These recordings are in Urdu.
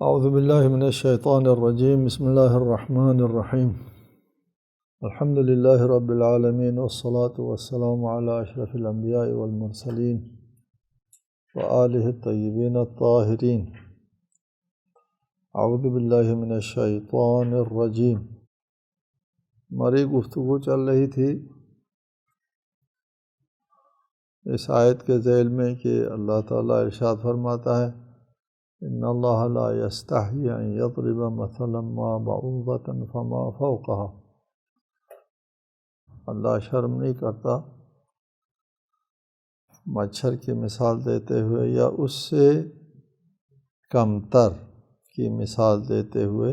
اعوذ باللہ من الشیطان الرجیم بسم اللہ الرحمن الرحیم الحمد للہ رب العالمین والصلاة والسلام علی اشرف الانبیاء والمرسلین وآلہ الطیبین الطاہرین اعوذ باللہ من الشیطان الرجیم۔ ہماری گفتگو چل رہی تھی اس آیت کے ذیل میں کہ اللہ تعالیٰ ارشاد فرماتا ہے ان اللہ لا یستحی ان یضرب مثلا ما بعوضۃ فما فوقها، اللہ شرم نہیں کرتا مچھر کی مثال دیتے ہوئے یا اس سے کمتر کی مثال دیتے ہوئے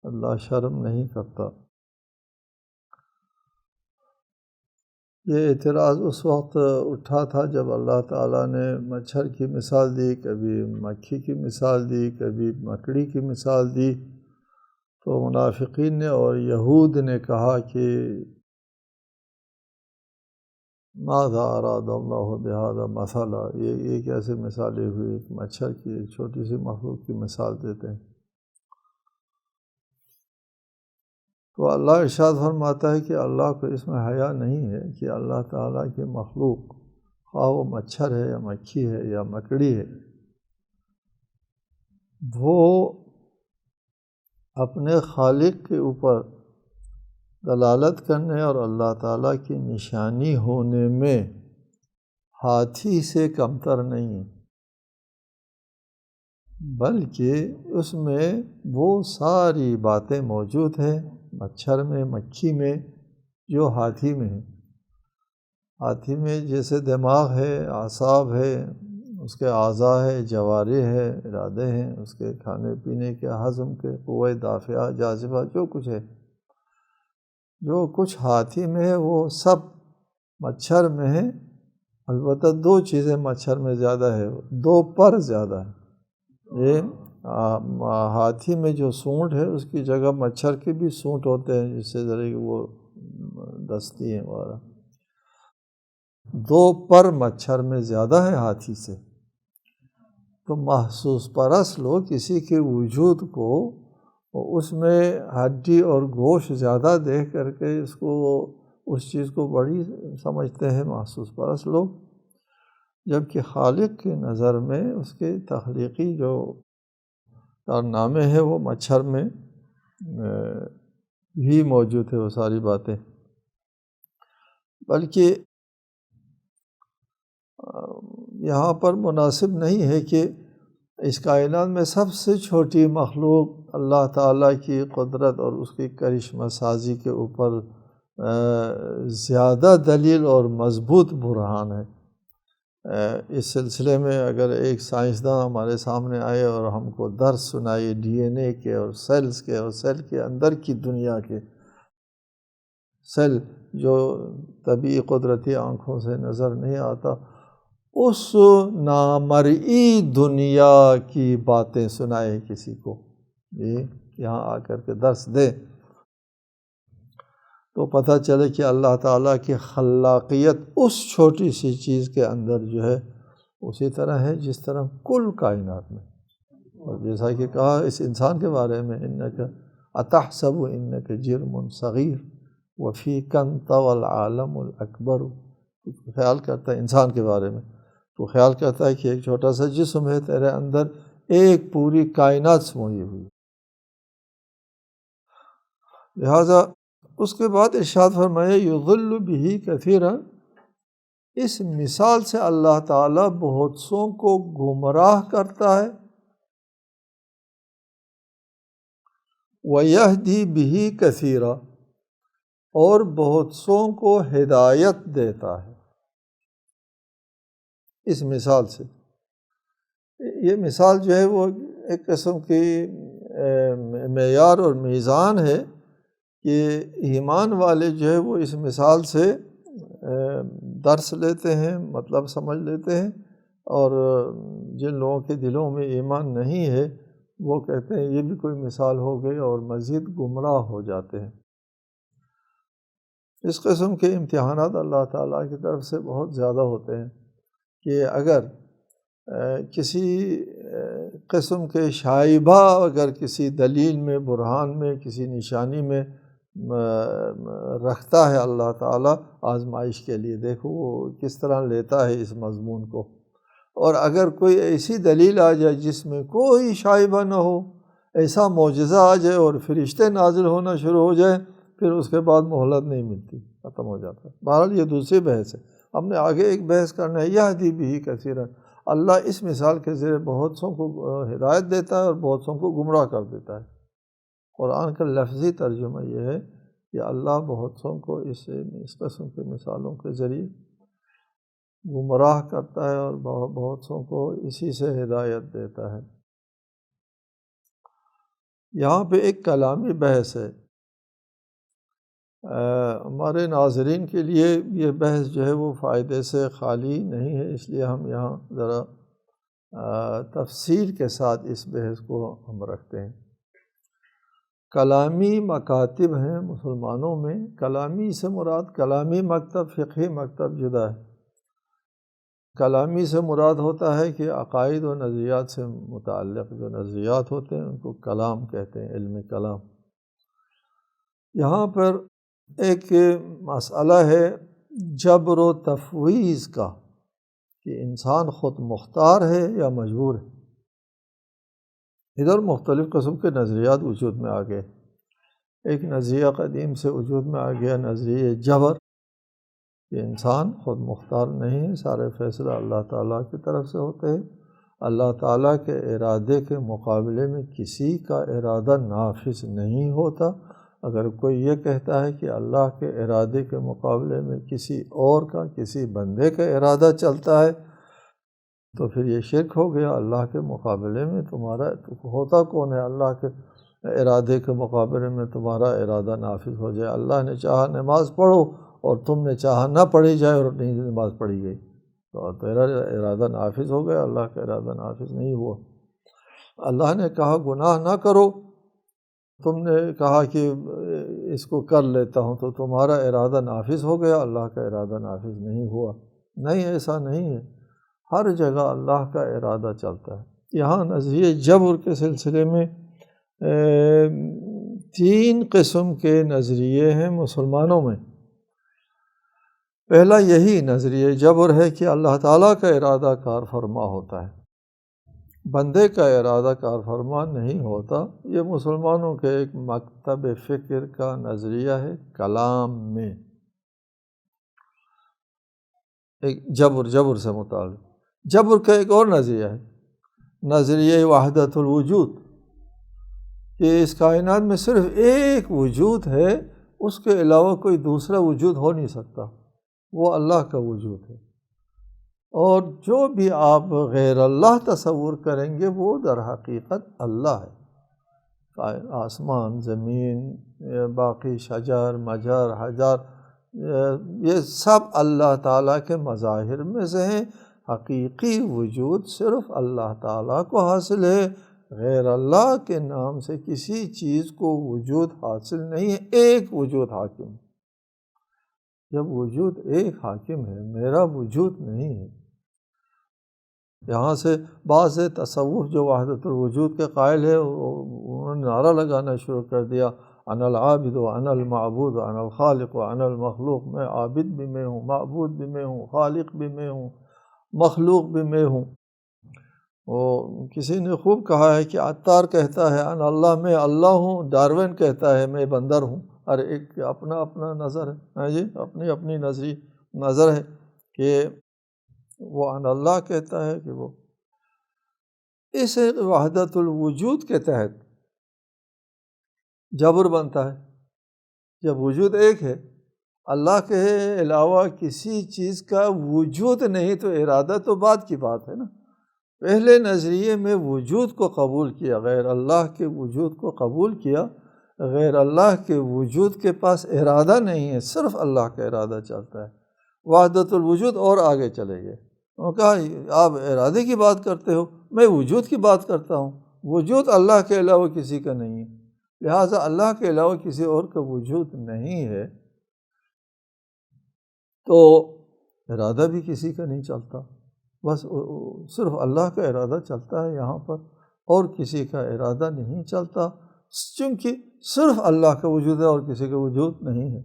اللہ شرم نہیں کرتا۔ یہ اعتراض اس وقت اٹھا تھا جب اللہ تعالیٰ نے مچھر کی مثال دی، کبھی مکھی کی مثال دی، کبھی مکڑی کی مثال دی، تو منافقین نے اور یہود نے کہا کہ ماذا اراد اللہ بہذا مثلا، یہ کیسے مثالیں ہوئی، مچھر کی ایک چھوٹی سی مخلوق کی مثال دیتے ہیں۔ تو اللہ ارشاد فرماتا ہے کہ اللہ کو اس میں حیا نہیں ہے کہ اللہ تعالیٰ کی مخلوق، خواہ وہ مچھر ہے یا مکھی ہے یا مکڑی ہے، وہ اپنے خالق کے اوپر دلالت کرنے اور اللہ تعالیٰ کی نشانی ہونے میں ہاتھی سے کمتر نہیں ہے، بلکہ اس میں وہ ساری باتیں موجود ہیں مچھر میں، مکھی میں، جو ہاتھی میں ہے۔ ہاتھی میں جیسے دماغ ہے، اعصاب ہے، اس کے اعضاء ہے، جوارح ہے، ارادے ہیں، اس کے کھانے پینے کے، ہضم کے، قوہ دافعہ، جاذبہ، جو کچھ ہے، جو کچھ ہاتھی میں ہے وہ سب مچھر میں ہے۔ البتہ دو چیزیں مچھر میں زیادہ ہے، دو پر زیادہ ہے۔ یہ ہاتھی میں جو سونڈ ہے اس کی جگہ مچھر کے بھی سونڈ ہوتے ہیں، جس سے ذرا وہ دستی ہیں وغیرہ، دو پر مچھر میں زیادہ ہے ہاتھی سے۔ تو محسوس پرست لوگ کسی کے وجود کو اس میں ہڈی اور گوشت زیادہ دیکھ کر کے اس چیز کو بڑی سمجھتے ہیں محسوس پرست لوگ، جبکہ خالق کی نظر میں اس کے تخلیقی جو کارنامے ہیں وہ مچھر میں بھی موجود ہے وہ ساری باتیں۔ بلکہ یہاں پر مناسب نہیں ہے کہ اس کائنات میں سب سے چھوٹی مخلوق اللہ تعالیٰ کی قدرت اور اس کی کرشمہ سازی کے اوپر زیادہ دلیل اور مضبوط برہان ہے۔ اس سلسلے میں اگر ایک سائنسداں ہمارے سامنے آئے اور ہم کو درس سنائے ڈی این اے کے اور سیلز کے، اور سیل کے اندر کی دنیا کے، سیل جو طبعی قدرتی آنکھوں سے نظر نہیں آتا، اس نامرئی دنیا کی باتیں سنائے کسی کو، یہاں آ کر کے درس دے، تو پتہ چلے کہ اللہ تعالیٰ کی خلاقیت اس چھوٹی سی چیز کے اندر جو ہے اسی طرح ہے جس طرح کل کائنات میں۔ اور جیسا کہ کہا اس انسان کے بارے میں انک اتحسب انک جرم صغیر وفیک انطوی العالم الاکبر، خیال کرتا ہے انسان کے بارے میں، تو خیال کرتا ہے کہ ایک چھوٹا سا جسم ہے، تیرے اندر ایک پوری کائنات سموئی ہوئی۔ لہٰذا اس کے بعد ارشاد فرمایا یضل بہ کثیرا، اس مثال سے اللہ تعالیٰ بہت سوں کو گمراہ کرتا ہے، ویہدی بہ کثیرا، اور بہت سوں کو ہدایت دیتا ہے اس مثال سے۔ یہ مثال جو ہے وہ ایک قسم کی معیار اور میزان ہے کہ ایمان والے جو ہے وہ اس مثال سے درس لیتے ہیں، مطلب سمجھ لیتے ہیں، اور جن لوگوں کے دلوں میں ایمان نہیں ہے وہ کہتے ہیں یہ بھی کوئی مثال ہو گئی، اور مزید گمراہ ہو جاتے ہیں۔ اس قسم کے امتحانات اللہ تعالیٰ کی طرف سے بہت زیادہ ہوتے ہیں کہ اگر کسی قسم کے شائبہ اگر کسی دلیل میں، برہان میں، کسی نشانی میں رکھتا ہے اللہ تعالیٰ آزمائش کے لیے، دیکھو وہ کس طرح لیتا ہے اس مضمون کو، اور اگر کوئی ایسی دلیل آ جائے جس میں کوئی شائبہ نہ ہو، ایسا معجزہ آ جائے اور فرشتے نازل ہونا شروع ہو جائے، پھر اس کے بعد مہلت نہیں ملتی، ختم ہو جاتا ہے۔ بہرحال یہ دوسری بحث ہے، ہم نے آگے ایک بحث کرنا ہے، یہدی بھی کثیرا، اللہ اس مثال کے ذریعے بہت سوں کو ہدایت دیتا ہے اور بہت سوں کو گمراہ کر دیتا ہے۔ قرآن کا لفظی ترجمہ یہ ہے کہ اللہ بہت سوں کو اس قسم کے مثالوں کے ذریعے گمراہ کرتا ہے اور بہت سوں کو اسی سے ہدایت دیتا ہے۔ یہاں پہ ایک کلامی بحث ہے، ہمارے ناظرین کے لیے یہ بحث جو ہے وہ فائدے سے خالی نہیں ہے، اس لیے ہم یہاں ذرا تفصیل کے ساتھ اس بحث کو ہم رکھتے ہیں۔ کلامی مکاتب ہیں مسلمانوں میں، کلامی سے مراد کلامی مکتب، فقہی مکتب جدا ہے۔ کلامی سے مراد ہوتا ہے کہ عقائد و نظریات سے متعلق جو نظریات ہوتے ہیں ان کو کلام کہتے ہیں، علم کلام۔ یہاں پر ایک مسئلہ ہے جبر و تفویض کا، کہ انسان خود مختار ہے یا مجبور ہے۔ ادھر مختلف قسم کے نظریات وجود میں آ گئے۔ ایک نظریہ قدیم سے وجود میں آ گیا، نظریہ جبر، کہ انسان خود مختار نہیں ہے، سارے فیصلہ اللہ تعالیٰ کی طرف سے ہوتے ہیں، اللہ تعالیٰ کے ارادے کے مقابلے میں کسی کا ارادہ نافذ نہیں ہوتا۔ اگر کوئی یہ کہتا ہے کہ اللہ کے ارادے کے مقابلے میں کسی اور کا، کسی بندے کا ارادہ چلتا ہے، تو پھر یہ شرک ہو گیا۔ اللہ کے مقابلے میں تمہارا ہوتا کون ہے؟ اللہ کے ارادے کے مقابلے میں تمہارا ارادہ نافذ ہو جائے۔ اللہ نے چاہا نماز پڑھو اور تم نے چاہا نہ پڑھی جائے اور نہیں نماز پڑھی گئی، تو تیرا ارادہ نافذ ہو گیا، اللہ کا ارادہ نافذ نہیں ہوا۔ اللہ نے کہا گناہ نہ کرو، تم نے کہا کہ اس کو کر لیتا ہوں، تو تمہارا ارادہ نافذ ہو گیا، اللہ کا ارادہ نافذ نہیں ہوا۔ نہیں، ایسا نہیں ہے، ہر جگہ اللہ کا ارادہ چلتا ہے۔ یہاں نظریہ جبر کے سلسلے میں 3 قسم کے نظریے ہیں مسلمانوں میں۔ پہلا یہی نظریہ جبر ہے کہ اللہ تعالیٰ کا ارادہ کار فرما ہوتا ہے، بندے کا ارادہ کار فرما نہیں ہوتا۔ یہ مسلمانوں کے ایک مکتب فکر کا نظریہ ہے کلام میں، ایک جبر سے متعلق۔ جبر کا ایک اور نظریہ ہے، نظریہ وحدت الوجود، کہ اس کائنات میں صرف ایک وجود ہے، اس کے علاوہ کوئی دوسرا وجود ہو نہیں سکتا، وہ اللہ کا وجود ہے، اور جو بھی آپ غیر اللہ تصور کریں گے وہ در حقیقت اللہ ہے۔ آسمان، زمین، باقی شجر، مجر، حجر، یہ سب اللہ تعالیٰ کے مظاہر میں سے ہیں۔ حقیقی وجود صرف اللہ تعالیٰ کو حاصل ہے، غیر اللہ کے نام سے کسی چیز کو وجود حاصل نہیں ہے۔ ایک وجود حاکم، جب وجود ایک حاکم ہے، میرا وجود نہیں ہے۔ یہاں سے بعض تصوف جو وحدت الوجود کے قائل ہے، انہوں نے نعرہ لگانا شروع کر دیا، انا العابد و انا المعبود و انا الخالق و انا المخلوق، میں عابد بھی میں ہوں، معبود بھی میں ہوں، خالق بھی میں ہوں، مخلوق بھی میں ہوں۔ وہ کسی نے خوب کہا ہے کہ عطار کہتا ہے انا اللہ، میں اللہ ہوں، ڈارون کہتا ہے میں بندر ہوں۔ ہر ایک کا اپنا اپنا نظر ہے، جی اپنی اپنی نظر ہے کہ وہ ان اللہ کہتا ہے کہ وہ۔ اس وحدت الوجود کے تحت جبر بنتا ہے۔ جب وجود ایک ہے، اللہ کے علاوہ کسی چیز کا وجود نہیں، تو ارادہ تو بعد کی بات ہے نا۔ پہلے نظریے میں وجود کو قبول کیا، غیر اللہ کے وجود کو قبول کیا، غیر اللہ کے وجود کے پاس ارادہ نہیں ہے، صرف اللہ کا ارادہ چلتا ہے۔ وحدت الوجود اور آگے چلے گئے، انہوں نے کہا آپ ارادے کی بات کرتے ہو، میں وجود کی بات کرتا ہوں، وجود اللہ کے علاوہ کسی کا نہیں ہے، لہٰذا اللہ کے علاوہ کسی اور کا وجود نہیں ہے، تو ارادہ بھی کسی کا نہیں چلتا۔ بس صرف اللہ کا ارادہ چلتا ہے یہاں پر، اور کسی کا ارادہ نہیں چلتا، چونکہ صرف اللہ کا وجود ہے اور کسی کا وجود نہیں ہے۔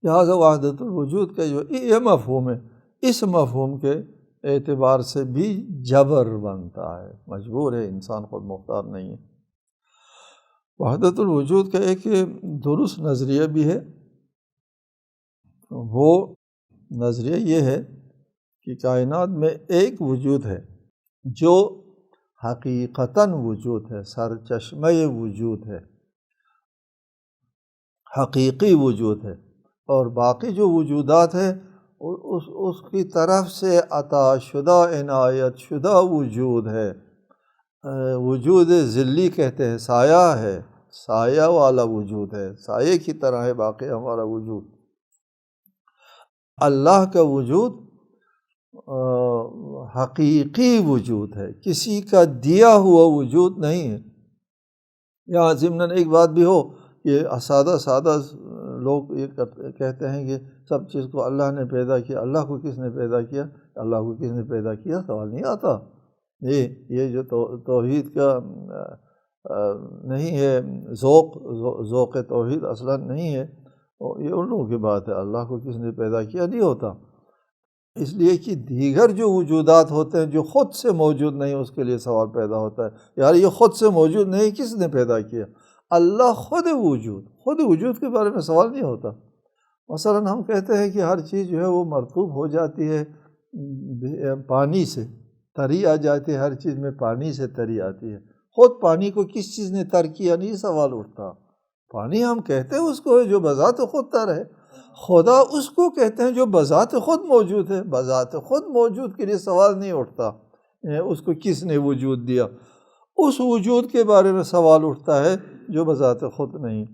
لہٰذا وحدت الوجود کا جو یہ مفہوم ہے، اس مفہوم کے اعتبار سے بھی جبر بنتا ہے، مجبور ہے، انسان خود مختار نہیں ہے۔ وحدت الوجود کا ایک درست نظریہ بھی ہے، وہ نظریہ یہ ہے کہ کائنات میں ایک وجود ہے جو حقیقتاً وجود ہے، سرچشمہ وجود ہے، حقیقی وجود ہے، اور باقی جو وجودات ہیں اس کی طرف سے عطا شدہ، عنایت شدہ وجود ہے۔ وجود ظلی کہتے ہیں، سایہ ہے، سایہ والا وجود ہے، سایہ کی طرح ہے باقی ہمارا وجود۔ اللہ کا وجود حقیقی وجود ہے، کسی کا دیا ہوا وجود نہیں ہے۔ یہاں ضمناً ایک بات بھی ہو، یہ سادہ لوگ یہ کہتے ہیں کہ سب چیز کو اللہ نے پیدا کیا، اللہ کو کس نے پیدا کیا، اللہ کو کس نے پیدا کیا، سوال نہیں آتا۔ یہ جو توحید کا نہیں ہے، ذوق توحید اصلا نہیں ہے، یہ ان لوگوں کی بات ہے۔ اللہ کو کس نے پیدا کیا نہیں ہوتا، اس لیے کہ دیگر جو وجودات ہوتے ہیں جو خود سے موجود نہیں، اس کے لیے سوال پیدا ہوتا ہے، یار یہ خود سے موجود نہیں، کس نے پیدا کیا؟ اللہ خود وجود کے بارے میں سوال نہیں ہوتا۔ مثلا ہم کہتے ہیں کہ ہر چیز جو ہے وہ مرطوب ہو جاتی ہے پانی سے، تری آ جاتی ہے، ہر چیز میں پانی سے تری آتی ہے، خود پانی کو کس چیز نے تر کیا نہیں سوال اٹھتا۔ پانی ہم کہتے ہیں اس کو ہے جو بذات خود تر ہے، خدا اس کو کہتے ہیں جو بذات خود موجود ہے، بذات خود موجود کے لیے سوال نہیں اٹھتا اس کو کس نے وجود دیا، اس وجود کے بارے میں سوال اٹھتا ہے جو بذات خود نہیں۔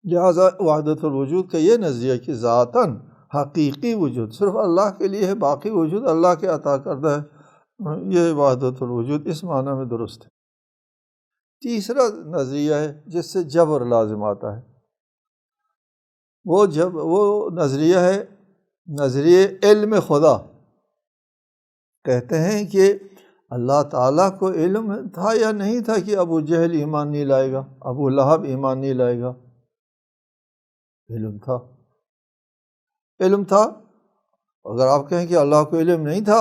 لہٰذا وحدت الوجود کا یہ نظریہ کہ ذاتاً حقیقی وجود صرف اللہ کے لیے ہے، باقی وجود اللہ کے عطا کردہ ہے، یہ وحدت الوجود اس معنی میں درست ہے۔ تیسرا نظریہ ہے جس سے جبر لازم آتا ہے، وہ نظریہ ہے نظریہ علم خدا۔ کہتے ہیں کہ اللہ تعالیٰ کو علم تھا یا نہیں تھا کہ ابو جہل ایمان نہیں لائے گا، ابو لہب ایمان نہیں لائے گا؟ علم تھا۔ اگر آپ کہیں کہ اللہ کو علم نہیں تھا،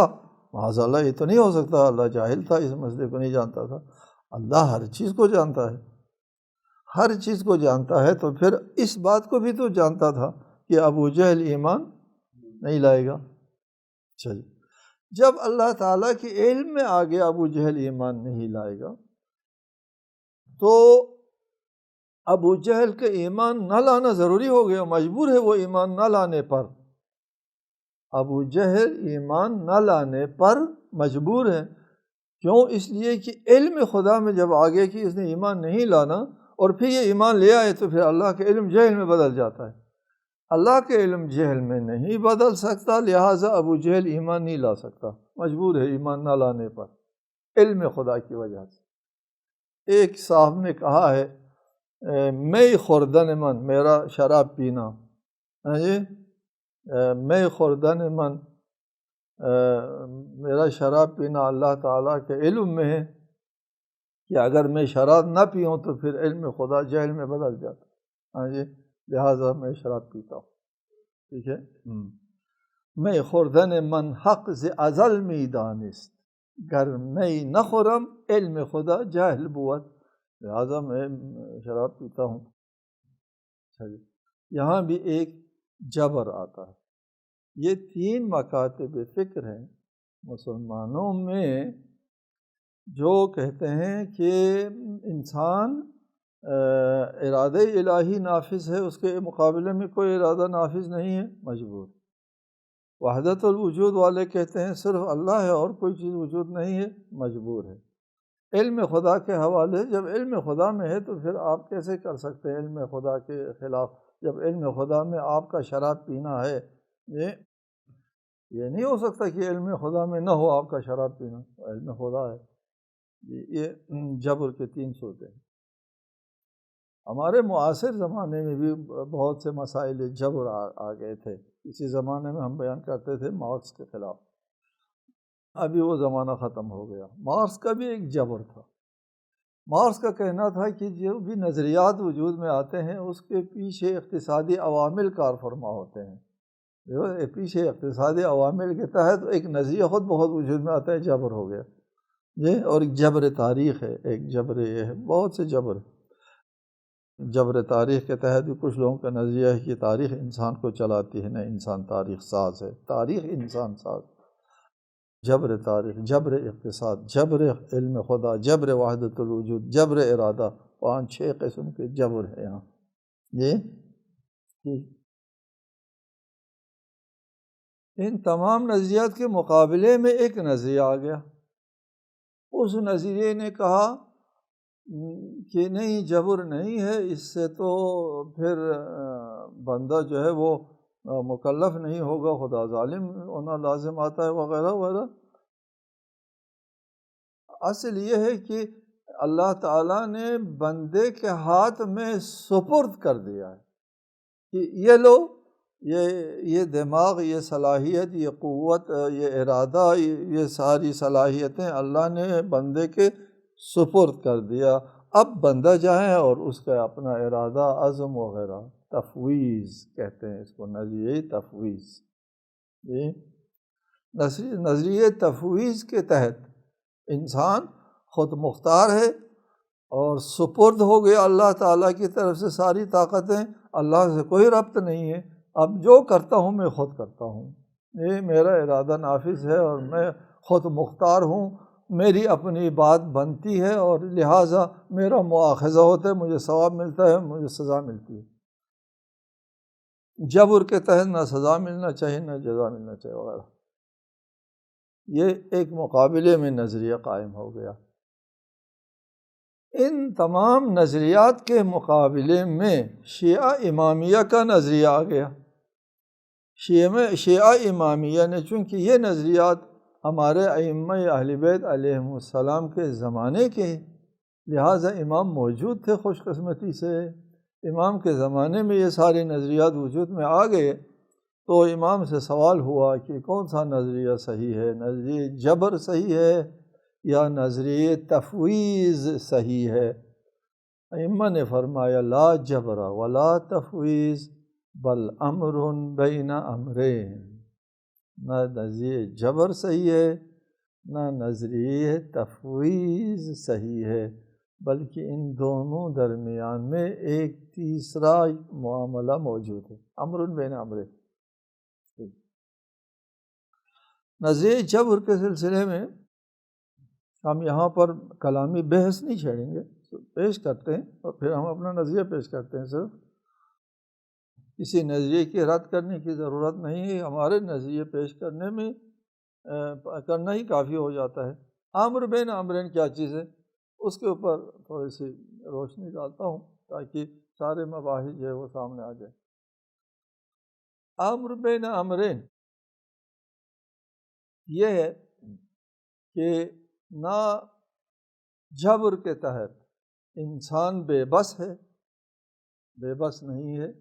معاذ اللہ، یہ تو نہیں ہو سکتا، اللہ جاہل تھا، اس مسئلے کو نہیں جانتا تھا۔ اللہ ہر چیز کو جانتا ہے، ہر چیز کو جانتا ہے، تو پھر اس بات کو بھی تو جانتا تھا کہ ابو جہل ایمان نہیں لائے گا۔ چلیے، جب اللہ تعالیٰ کے علم میں آ گیا ابو جہل ایمان نہیں لائے گا، تو ابو جہل کا ایمان نہ لانا ضروری ہو گیا، مجبور ہے وہ ایمان نہ لانے پر۔ ابو جہل ایمان نہ لانے پر مجبور ہے، کیوں؟ اس لیے کہ علم خدا میں جب آگے کہ اس نے ایمان نہیں لانا اور پھر یہ ایمان لے آئے، تو پھر اللہ کا علم جہل میں بدل جاتا ہے۔ اللہ کے علم جہل میں نہیں بدل سکتا، لہٰذا ابو جہل ایمان نہیں لا سکتا، مجبور ہے ایمان نہ لانے پر، علم خدا کی وجہ سے۔ ایک صاحب نے کہا ہے، میں خوردن من، میرا شراب پینا، میں خوردن من، میرا شراب پینا اللہ تعالیٰ کے علم میں ہے کہ اگر میں شراب نہ پیوں تو پھر علم خدا جہل میں بدل جاتا، لہٰذا میں شراب پیتا ہوں۔ ٹھیک ہے، میں خوردن من حق ز ازل می دانست، گر میں نہ خورم علم خدا جاہل بود، لہٰذا میں شراب پیتا ہوں۔ یہاں بھی ایک جبر آتا ہے۔ یہ تین مکاتب فکر ہیں مسلمانوں میں جو کہتے ہیں کہ انسان ارادہ الہی نافذ ہے، اس کے مقابلے میں کوئی ارادہ نافذ نہیں ہے، مجبور۔ وحدت الوجود والے کہتے ہیں صرف اللہ ہے اور کوئی چیز وجود نہیں ہے، مجبور ہے۔ علم خدا کے حوالے، جب علم خدا میں ہے تو پھر آپ کیسے کر سکتے ہیں علم خدا کے خلاف؟ جب علم خدا میں آپ کا شراب پینا ہے، یہ نہیں ہو سکتا کہ علم خدا میں نہ ہو آپ کا شراب پینا، علم خدا ہے۔ یہ جبر کے تین صورتیں ہیں۔ ہمارے معاصر زمانے میں بھی بہت سے مسائل جبر آ گئے تھے، اسی زمانے میں ہم بیان کرتے تھے مارکس کے خلاف، ابھی وہ زمانہ ختم ہو گیا۔ مارکس کا بھی ایک جبر تھا، مارکس کا کہنا تھا کہ جو بھی نظریات وجود میں آتے ہیں اس کے پیچھے اقتصادی عوامل کار فرما ہوتے ہیں، جو پیچھے اقتصادی عوامل کے تحت ایک نظریہ خود بخود وجود میں آتا ہے، جبر ہو گیا یہ، اور ایک جبر تاریخ ہے، ایک جبر یہ ہے، بہت سے جبر جبر تاریخ کے تحت بھی کچھ لوگوں کا نظریہ ہے کہ تاریخ انسان کو چلاتی ہے، نہ انسان تاریخ ساز ہے، تاریخ انسان ساز، جبر تاریخ، جبر اقتصاد، جبر علم خدا، جبر وحدت الوجود، جبر ارادہ، 5-6 قسم کے جبر ہیں یہاں جی۔ ان تمام نظریات کے مقابلے میں ایک نظریہ آ گیا، اس نظریے نے کہا کہ نہیں، جبر نہیں ہے، اس سے تو پھر بندہ جو ہے وہ مکلف نہیں ہوگا، خدا ظالم ہونا لازم آتا ہے وغیرہ وغیرہ۔ اصل یہ ہے کہ اللہ تعالیٰ نے بندے کے ہاتھ میں سپرد کر دیا ہے کہ یہ لو، یہ دماغ، یہ صلاحیت، یہ قوت، یہ ارادہ، یہ ساری صلاحیتیں اللہ نے بندے کے سپرد کر دیا، اب بندہ جائے اور اس کا اپنا ارادہ، عزم وغیرہ، تفویض کہتے ہیں اس کو، نظریہ تفویض۔ جی، نظریہ تفویض کے تحت انسان خود مختار ہے اور سپرد ہو گیا اللہ تعالیٰ کی طرف سے ساری طاقتیں، اللہ سے کوئی ربط نہیں ہے، اب جو کرتا ہوں میں خود کرتا ہوں، یہ میرا ارادہ نافذ ہے اور میں خود مختار ہوں، میری اپنی بات بنتی ہے اور لہٰذا میرا مواخذہ ہوتا ہے، مجھے ثواب ملتا ہے، مجھے سزا ملتی ہے۔ جبر کے تحت نہ سزا ملنا چاہیے نہ جزا ملنا چاہیے وغیرہ، یہ ایک مقابلے میں نظریہ قائم ہو گیا۔ ان تمام نظریات کے مقابلے میں شیعہ امامیہ کا نظریہ آ گیا۔ شیعہ امامیہ نے، چونکہ یہ نظریات ہمارے ائمہ اہل بیت علیہم السلام کے زمانے کے، لہٰذا امام موجود تھے، خوش قسمتی سے امام کے زمانے میں یہ سارے نظریات وجود میں آ گئے، تو امام سے سوال ہوا کہ کون سا نظریہ صحیح ہے، نظریہ جبر صحیح ہے یا نظریہ تفویض صحیح ہے؟ ائمہ نے فرمایا لا جبر ولا تفویض بل امر بین امرین، نہ نظریہ جبر صحیح ہے نہ نظریہ تفویض صحیح ہے، بلکہ ان دونوں درمیان میں ایک تیسرا معاملہ موجود ہے، امر بین امرین۔ نظریہ جبر کے سلسلے میں ہم یہاں پر کلامی بحث نہیں چھیڑیں گے، پیش کرتے ہیں اور پھر ہم اپنا نظریہ پیش کرتے ہیں، صرف کسی نظریے کی رد کرنے کی ضرورت نہیں ہے، ہمارے نظریے پیش کرنے میں کرنا ہی کافی ہو جاتا ہے۔ امر بین امرین کیا چیز ہے اس کے اوپر تھوڑی سی روشنی ڈالتا ہوں تاکہ سارے مباحث جو ہے وہ سامنے آ جائیں۔ امر بین امرین یہ ہے کہ نہ جبر کے تحت انسان بے بس ہے، بے بس نہیں ہے،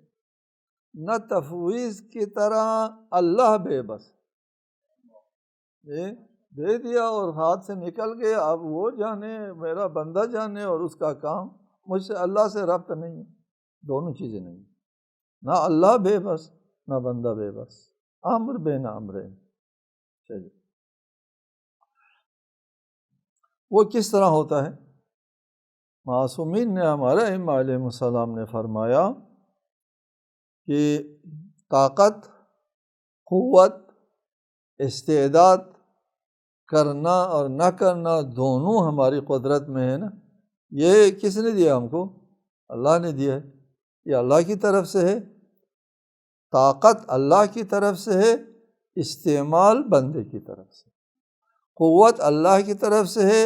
نہ تفویض کی طرح اللہ بے بس، دے دیا اور ہاتھ سے نکل گیا، اب وہ جانے، میرا بندہ جانے اور اس کا کام، مجھ سے اللہ سے ربط نہیں، دونوں چیزیں نہیں، نہ اللہ بے بس نہ بندہ بے بس، امر بین امرین۔ چلیے، وہ کس طرح ہوتا ہے؟ معصومین نے، ہمارے ائمہ علیہ السلام نے فرمایا کہ طاقت، قوت، استعداد، کرنا اور نہ کرنا دونوں ہماری قدرت میں ہے نا، یہ کس نے دیا ہم کو؟ اللہ نے دیا ہے، یہ اللہ کی طرف سے ہے، طاقت اللہ کی طرف سے ہے، استعمال بندے کی طرف سے، قوت اللہ کی طرف سے ہے،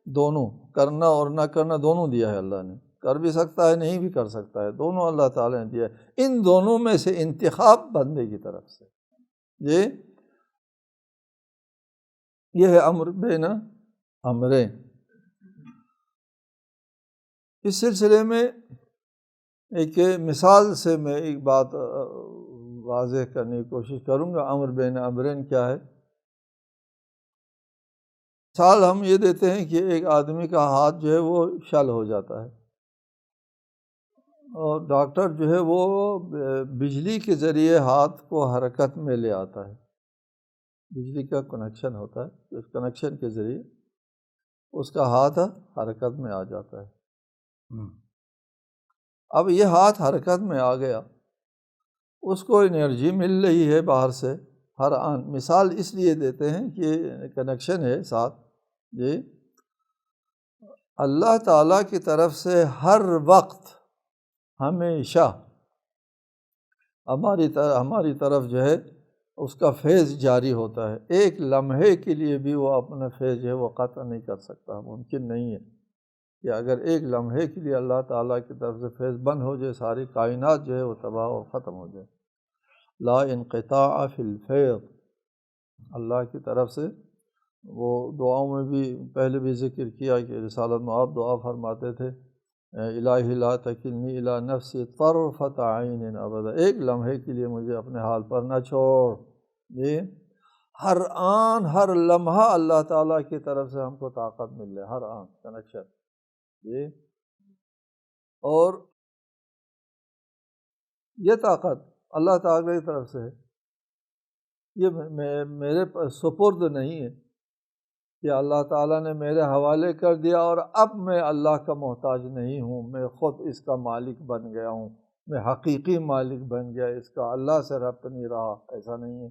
دونوں کرنا اور نہ کرنا دونوں دیا ہے اللہ نے، کر بھی سکتا ہے نہیں بھی کر سکتا ہے، دونوں اللہ تعالیٰ نے دیا ہے، ان دونوں میں سے انتخاب بندے کی طرف سے، یہ ہے امر بین امرین۔ اس سلسلے میں ایک مثال سے میں ایک بات واضح کرنے کی کوشش کروں گا۔ امر بین امرین کیا ہے؟ مثال ہم یہ دیتے ہیں کہ ایک آدمی کا ہاتھ جو ہے وہ شل ہو جاتا ہے، اور ڈاکٹر جو ہے وہ بجلی کے ذریعے ہاتھ کو حرکت میں لے آتا ہے۔ بجلی کا کنیکشن ہوتا ہے، اس کنیکشن کے ذریعے اس کا ہاتھ حرکت میں آ جاتا ہے۔ اب یہ ہاتھ حرکت میں آ گیا، اس کو انرجی مل رہی ہے باہر سے ہر آن۔ مثال اس لیے دیتے ہیں کہ کنیکشن ہے ساتھ، جی اللہ تعالیٰ کی طرف سے ہر وقت ہمیشہ ہماری طرف جو ہے اس کا فیض جاری ہوتا ہے۔ ایک لمحے کے لیے بھی وہ اپنا فیض جو ہے وہ قطع نہیں کر سکتا، ممکن نہیں ہے کہ اگر ایک لمحے کے لیے اللہ تعالیٰ کی طرف سے فیض بند ہو جائے، ساری کائنات جو ہے وہ تباہ و ختم ہو جائے۔ لا انقطاع فی الفیض، اللہ کی طرف سے وہ دعاؤں میں بھی پہلے بھی ذکر کیا کہ رسالت میں آپ دعا فرماتے تھے، الہی لا تکلنی الی نفسی طرفۃ عین ابدا، ایک لمحے کے لیے مجھے اپنے حال پر نہ چھوڑ۔ جی ہر آن ہر لمحہ اللہ تعالیٰ کی طرف سے ہم کو طاقت مل رہی ہے، ہر آن کنیکشن۔ جی اور یہ طاقت اللہ تعالیٰ کی طرف سے ہے، یہ میرے سپرد نہیں ہے کہ اللہ تعالیٰ نے میرے حوالے کر دیا اور اب میں اللہ کا محتاج نہیں ہوں، میں خود اس کا مالک بن گیا ہوں، میں حقیقی مالک بن گیا، اس کا اللہ سے ربط نہیں رہا۔ ایسا نہیں ہے،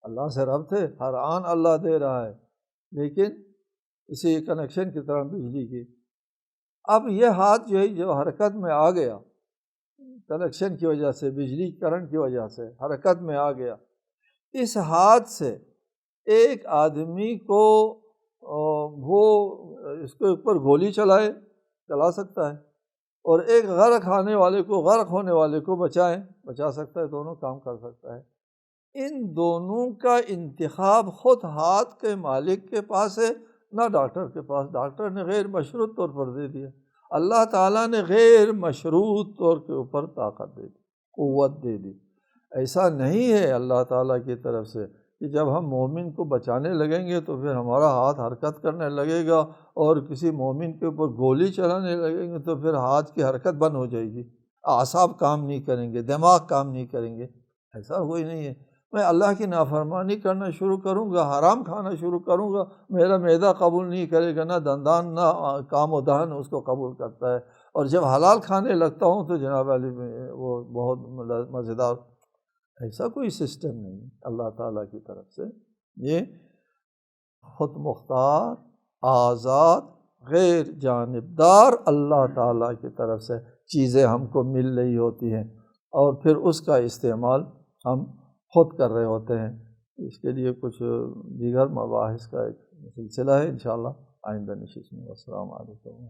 اللہ سے ربط ہے، ہر آن اللہ دے رہا ہے، لیکن اسی کنیکشن کی طرح بجلی کی۔ اب یہ ہاتھ جو ہے جو حرکت میں آ گیا کنیکشن کی وجہ سے، بجلی کرنٹ کی وجہ سے حرکت میں آ گیا، اس ہاتھ سے ایک آدمی کو وہ اس کے اوپر گولی چلا سکتا ہے، اور ایک غرق ہونے والے کو بچا سکتا ہے، دونوں کام کر سکتا ہے۔ ان دونوں کا انتخاب خود ہاتھ کے مالک کے پاس ہے، نہ ڈاکٹر کے پاس۔ ڈاکٹر نے غیر مشروط طور پر دے دیا، اللہ تعالیٰ نے غیر مشروط طور کے اوپر طاقت دے دی، قوت دے دی۔ ایسا نہیں ہے اللہ تعالیٰ کی طرف سے کہ جب ہم مومن کو بچانے لگیں گے تو پھر ہمارا ہاتھ حرکت کرنے لگے گا، اور کسی مومن کے اوپر گولی چلانے لگیں گے تو پھر ہاتھ کی حرکت بند ہو جائے گی، اعصاب کام نہیں کریں گے، دماغ کام نہیں کریں گے۔ ایسا کوئی نہیں ہے۔ میں اللہ کی نافرمانی کرنا شروع کروں گا، حرام کھانا شروع کروں گا، میرا معدہ قبول نہیں کرے گا، نہ دندان نہ کام و دہن اس کو قبول کرتا ہے، اور جب حلال کھانے لگتا ہوں تو جناب علی وہ بہت مزیدار۔ ایسا کوئی سسٹم نہیں اللہ تعالیٰ کی طرف سے۔ یہ خود مختار، آزاد، غیر جانبدار اللہ تعالیٰ کی طرف سے چیزیں ہم کو مل رہی ہوتی ہیں، اور پھر اس کا استعمال ہم خود کر رہے ہوتے ہیں۔ اس کے لیے کچھ دیگر مباحث کا ایک سلسلہ ہے انشاءاللہ آئندہ نشست میں۔ السلام علیکم۔